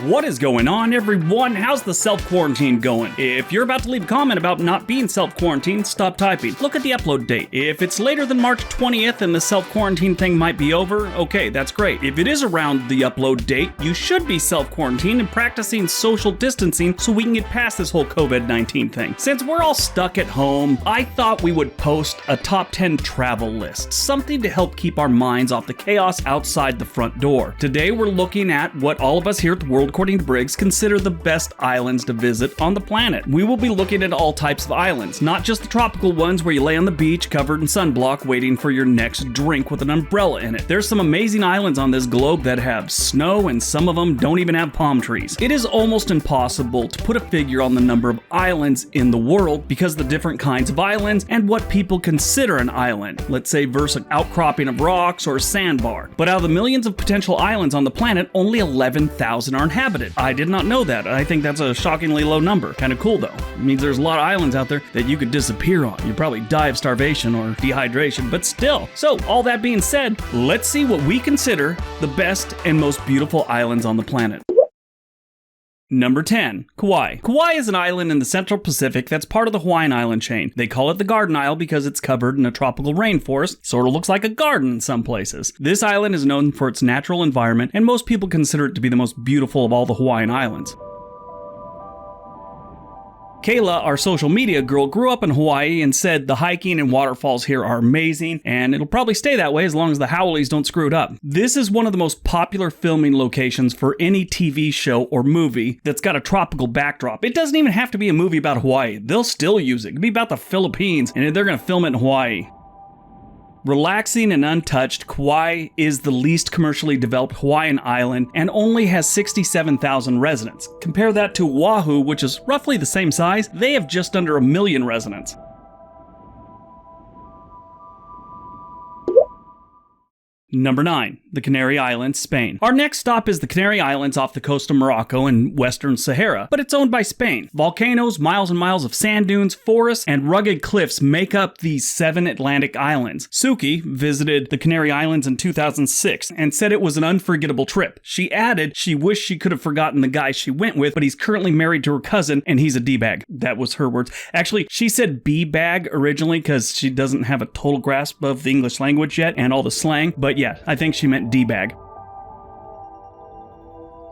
What is going on, everyone? How's the self-quarantine going? If you're about to leave a comment about not being self-quarantined, stop typing. Look at the upload date. If it's later than March 20th and the self-quarantine thing might be over, okay, that's great. If it is around the upload date, you should be self-quarantined and practicing social distancing so we can get past this whole COVID-19 thing. Since we're all stuck at home, I thought we would post a top 10 travel list, something to help keep our minds off the chaos outside the front door. Today, we're looking at what all of us here at the World According to Briggs consider the best islands to visit on the planet. We will be looking at all types of islands, not just the tropical ones where you lay on the beach covered in sunblock waiting for your next drink with an umbrella in it. There's some amazing islands on this globe that have snow, and some of them don't even have palm trees. It is almost impossible to put a figure on the number of islands in the world because of the different kinds of islands and what people consider an island. Let's say versus an outcropping of rocks or a sandbar. But out of the millions of potential islands on the planet, only 11,000 are inhabited. I did not know that. I think that's a shockingly low number. Kind of cool though. It means there's a lot of islands out there that you could disappear on. You'd probably die of starvation or dehydration, but still. So all that being said, let's see what we consider the best and most beautiful islands on the planet. Number 10, Kauai. Kauai is an island in the Central Pacific that's part of the Hawaiian island chain. They call it the Garden Isle because it's covered in a tropical rainforest, sort of looks like a garden in some places. This island is known for its natural environment, and most people consider it to be the most beautiful of all the Hawaiian islands. Kayla, our social media girl, grew up in Hawaii and said the hiking and waterfalls here are amazing, and it'll probably stay that way as long as the Howleys don't screw it up. This is one of the most popular filming locations for any TV show or movie that's got a tropical backdrop. It doesn't even have to be a movie about Hawaii. They'll still use it. It could be about the Philippines, and they're going to film it in Hawaii. Relaxing and untouched, Kauai is the least commercially developed Hawaiian island and only has 67,000 residents. Compare that to Oahu, which is roughly the same size. They have just under 1 million residents. Number 9, the Canary Islands, Spain. Our next stop is the Canary Islands off the coast of Morocco in Western Sahara, but it's owned by Spain. Volcanoes, miles and miles of sand dunes, forests, and rugged cliffs make up these 7 Atlantic islands. Suki visited the Canary Islands in 2006 and said it was an unforgettable trip. She added she wished she could have forgotten the guy she went with, but he's currently married to her cousin and he's a D-bag. That was her words. Actually, she said B-bag originally because she doesn't have a total grasp of the English language yet and all the slang, but yeah, I think she meant D-bag.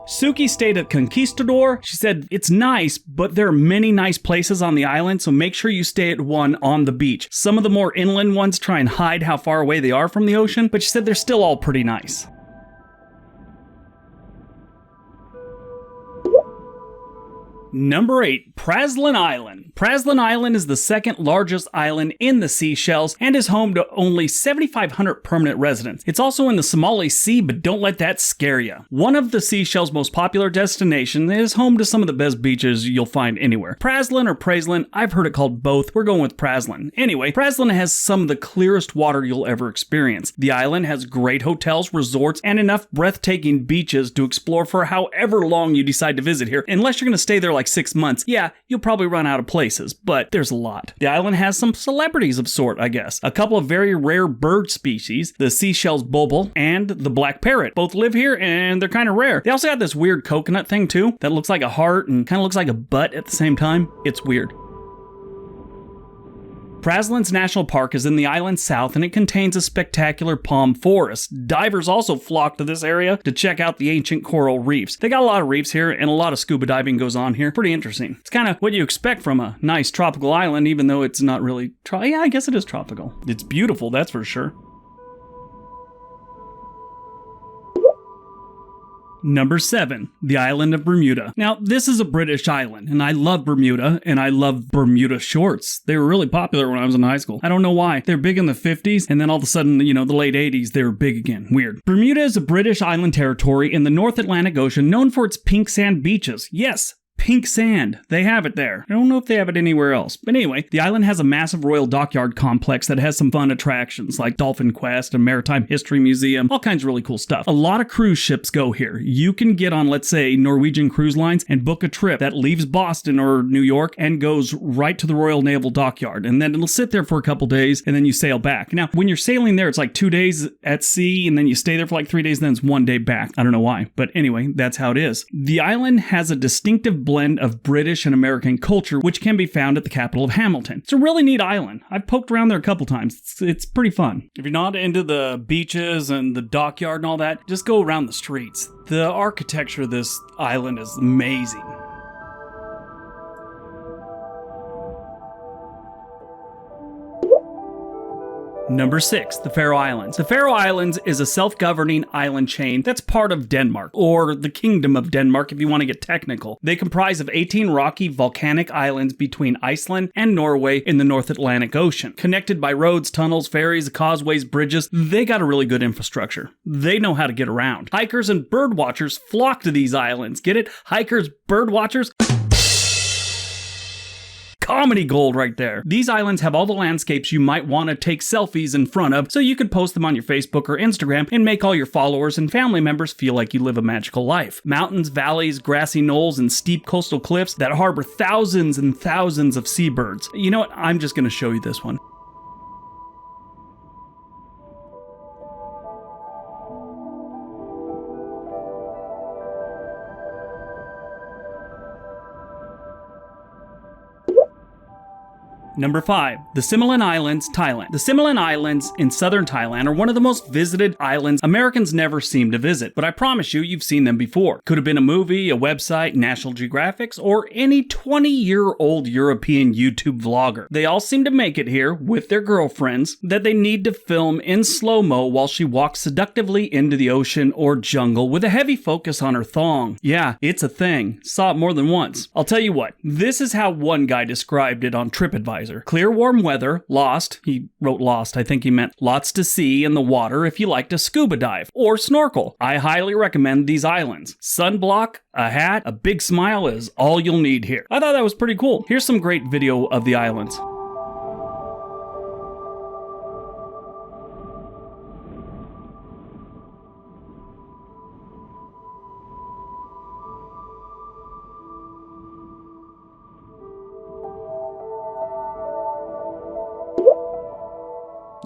Suki stayed at Conquistador. She said it's nice, but there are many nice places on the island, so make sure you stay at one on the beach. Some of the more inland ones try and hide how far away they are from the ocean, but she said they're still all pretty nice. Number 8, Praslin Island. Praslin Island is the second largest island in the Seychelles and is home to only 7,500 permanent residents. It's also in the Somali Sea, but don't let that scare you. One of the Seychelles' most popular destinations is home to some of the best beaches you'll find anywhere. Praslin or Praslin, I've heard it called both. We're going with Praslin. Anyway, Praslin has some of the clearest water you'll ever experience. The island has great hotels, resorts, and enough breathtaking beaches to explore for however long you decide to visit here, unless you're going to stay there like 6 months. Yeah, you'll probably run out of places, but there's a lot. The island has some celebrities of sort, I guess. A couple of very rare bird species, the Seychelles bulbul and the black parrot. Both live here and they're kind of rare. They also got this weird coconut thing too that looks like a heart and kind of looks like a butt at the same time. It's weird. Praslin's National Park is in the island's south and it contains a spectacular palm forest. Divers also flock to this area to check out the ancient coral reefs. They got a lot of reefs here and a lot of scuba diving goes on here. Pretty interesting. It's kind of what you expect from a nice tropical island, even though it's not really yeah, I guess it is tropical. It's beautiful, that's for sure. Number 7, the island of Bermuda. Now, this is a British island, and I love Bermuda, and I love Bermuda shorts. They were really popular when I was in high school. I don't know why. They're big in the 50s, and then all of a sudden, the late 80s, they were big again. Weird. Bermuda is a British island territory in the North Atlantic Ocean known for its pink sand beaches. Yes, Pink sand. They have it there. I don't know if they have it anywhere else. But anyway, the island has a massive royal dockyard complex that has some fun attractions like Dolphin Quest, a maritime history museum, all kinds of really cool stuff. A lot of cruise ships go here. You can get on, let's say, Norwegian Cruise Lines and book a trip that leaves Boston or New York and goes right to the Royal Naval Dockyard. And then it'll sit there for a couple days and then you sail back. Now, when you're sailing there, it's like 2 days at sea and then you stay there for like 3 days, then it's 1 day back. I don't know why. But anyway, that's how it is. The island has a distinctive blend of British and American culture, which can be found at the capital of Hamilton. It's a really neat island. I've poked around there a couple times. It's pretty fun. If you're not into the beaches and the dockyard and all that, just go around the streets. The architecture of this island is amazing. Number 6, the Faroe Islands. The Faroe Islands is a self-governing island chain that's part of Denmark, or the Kingdom of Denmark if you want to get technical. They comprise of 18 rocky volcanic islands between Iceland and Norway in the North Atlantic Ocean. Connected by roads, tunnels, ferries, causeways, bridges, they got a really good infrastructure. They know how to get around. Hikers and bird watchers flock to these islands. Get it? Hikers, bird watchers? Comedy gold right there. These islands have all the landscapes you might want to take selfies in front of, so you could post them on your Facebook or Instagram and make all your followers and family members feel like you live a magical life. Mountains, valleys, grassy knolls, and steep coastal cliffs that harbor thousands and thousands of seabirds. You know what? I'm just going to show you this one. Number 5, the Similan Islands, Thailand. The Similan Islands in southern Thailand are one of the most visited islands Americans never seem to visit, but I promise you've seen them before. Could have been a movie, a website, National Geographic's, or any 20-year-old European YouTube vlogger. They all seem to make it here with their girlfriends that they need to film in slow-mo while she walks seductively into the ocean or jungle with a heavy focus on her thong. Yeah, it's a thing. Saw it more than once. I'll tell you what, this is how one guy described it on TripAdvisor. Clear, warm weather, lost. He wrote lost. I think he meant lots to see in the water if you like to scuba dive or snorkel. I highly recommend these islands. Sunblock, a hat, a big smile is all you'll need here. I thought that was pretty cool. Here's some great video of the islands.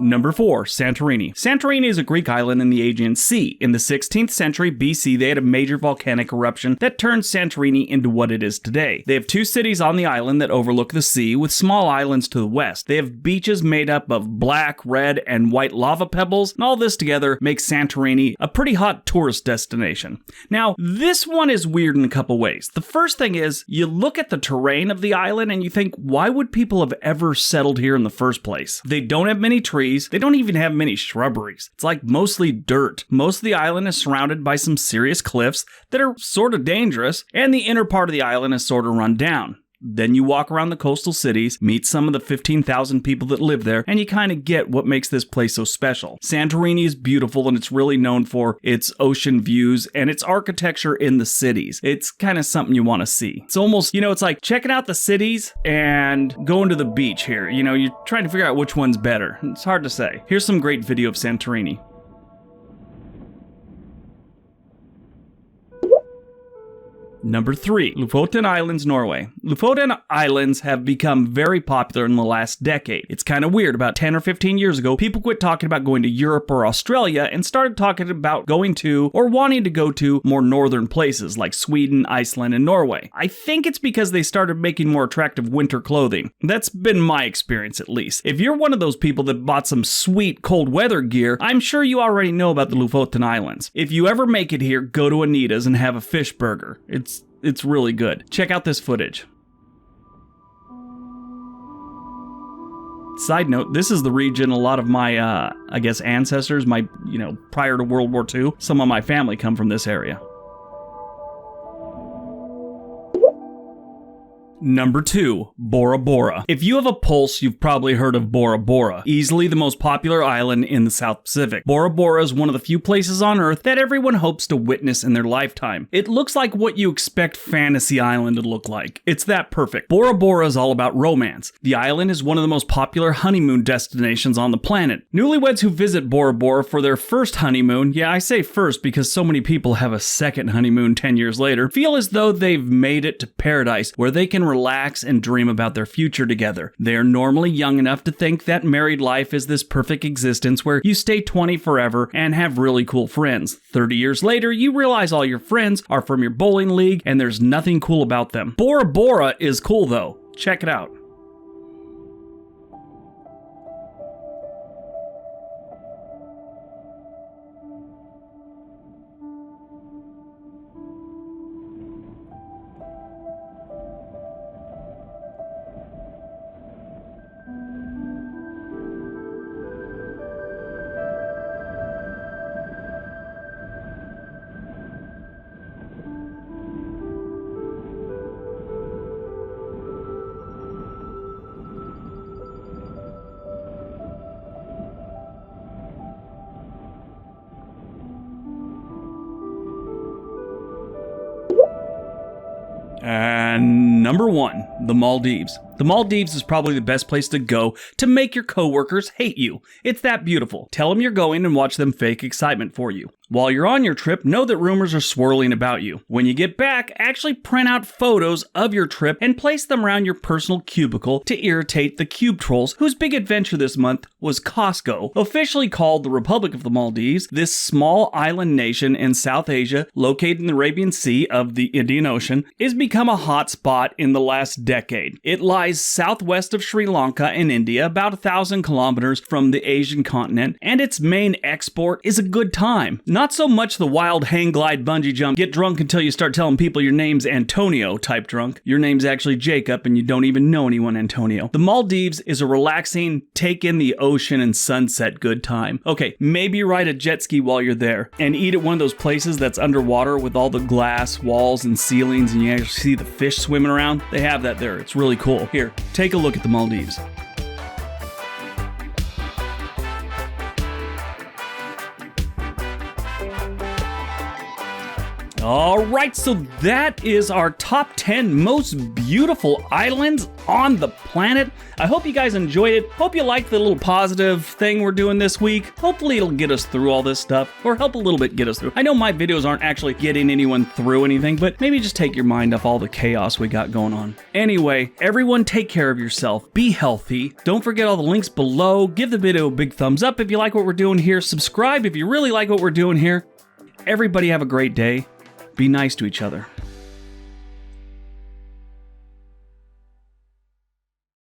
Number 4, Santorini. Santorini is a Greek island in the Aegean Sea. In the 16th century BC, they had a major volcanic eruption that turned Santorini into what it is today. They have 2 cities on the island that overlook the sea, with small islands to the west. They have beaches made up of black, red, and white lava pebbles, and all this together makes Santorini a pretty hot tourist destination. Now, this one is weird in a couple ways. The first thing is, you look at the terrain of the island and you think, why would people have ever settled here in the first place? They don't have many trees. They don't even have many shrubberies. It's like mostly dirt. Most of the island is surrounded by some serious cliffs that are sort of dangerous, and the inner part of the island is sort of run down. Then you walk around the coastal cities, meet some of the 15,000 people that live there, and you kind of get what makes this place so special. Santorini is beautiful, and it's really known for its ocean views and its architecture in the cities. It's kind of something you want to see. It's almost, it's like checking out the cities and going to the beach here. You're trying to figure out which one's better. It's hard to say. Here's some great video of Santorini. Number 3, Lofoten Islands, Norway. Lofoten Islands have become very popular in the last decade. It's kind of weird. About 10 or 15 years ago, people quit talking about going to Europe or Australia and started talking about going to or wanting to go to more northern places like Sweden, Iceland, and Norway. I think it's because they started making more attractive winter clothing. That's been my experience, at least. If you're one of those people that bought some sweet cold weather gear, I'm sure you already know about the Lofoten Islands. If you ever make it here, go to Anita's and have a fish burger. It's really good. Check out this footage. Side note, this is the region a lot of my, ancestors, prior to World War II, some of my family come from this area. Number 2, Bora Bora. If you have a pulse, you've probably heard of Bora Bora, easily the most popular island in the South Pacific. Bora Bora is one of the few places on Earth that everyone hopes to witness in their lifetime. It looks like what you expect Fantasy Island to look like. It's that perfect. Bora Bora is all about romance. The island is one of the most popular honeymoon destinations on the planet. Newlyweds who visit Bora Bora for their first honeymoon, yeah, I say first because so many people have a second honeymoon 10 years later, feel as though they've made it to paradise where they can relax and dream about their future together. They're normally young enough to think that married life is this perfect existence where you stay 20 forever and have really cool friends. 30 years later, you realize all your friends are from your bowling league and there's nothing cool about them. Bora Bora is cool though. Check it out. And number 1, the Maldives. The Maldives is probably the best place to go to make your coworkers hate you. It's that beautiful. Tell them you're going and watch them fake excitement for you. While you're on your trip, know that rumors are swirling about you. When you get back, actually print out photos of your trip and place them around your personal cubicle to irritate the cube trolls, whose big adventure this month was Costco. Officially called the Republic of the Maldives, this small island nation in South Asia, located in the Arabian Sea of the Indian Ocean, has become a hot spot in the last decade. It lies southwest of Sri Lanka and India, about 1,000 kilometers from the Asian continent, and its main export is a good time. Not so much the wild hang glide bungee jump, get drunk until you start telling people your name's Antonio type drunk. Your name's actually Jacob and you don't even know anyone Antonio. The Maldives is a relaxing, take in the ocean and sunset good time. Okay, maybe ride a jet ski while you're there and eat at one of those places that's underwater with all the glass walls and ceilings and you actually see the fish swimming around. They have that there. It's really cool. Here, take a look at the Maldives. Alright, so that is our top 10 most beautiful islands on the planet. I hope you guys enjoyed it. Hope you liked the little positive thing we're doing this week. Hopefully it'll get us through all this stuff, or help a little bit get us through. I know my videos aren't actually getting anyone through anything, but maybe just take your mind off all the chaos we got going on. Anyway, everyone take care of yourself. Be healthy. Don't forget all the links below. Give the video a big thumbs up if you like what we're doing here. Subscribe if you really like what we're doing here. Everybody have a great day. Be nice to each other.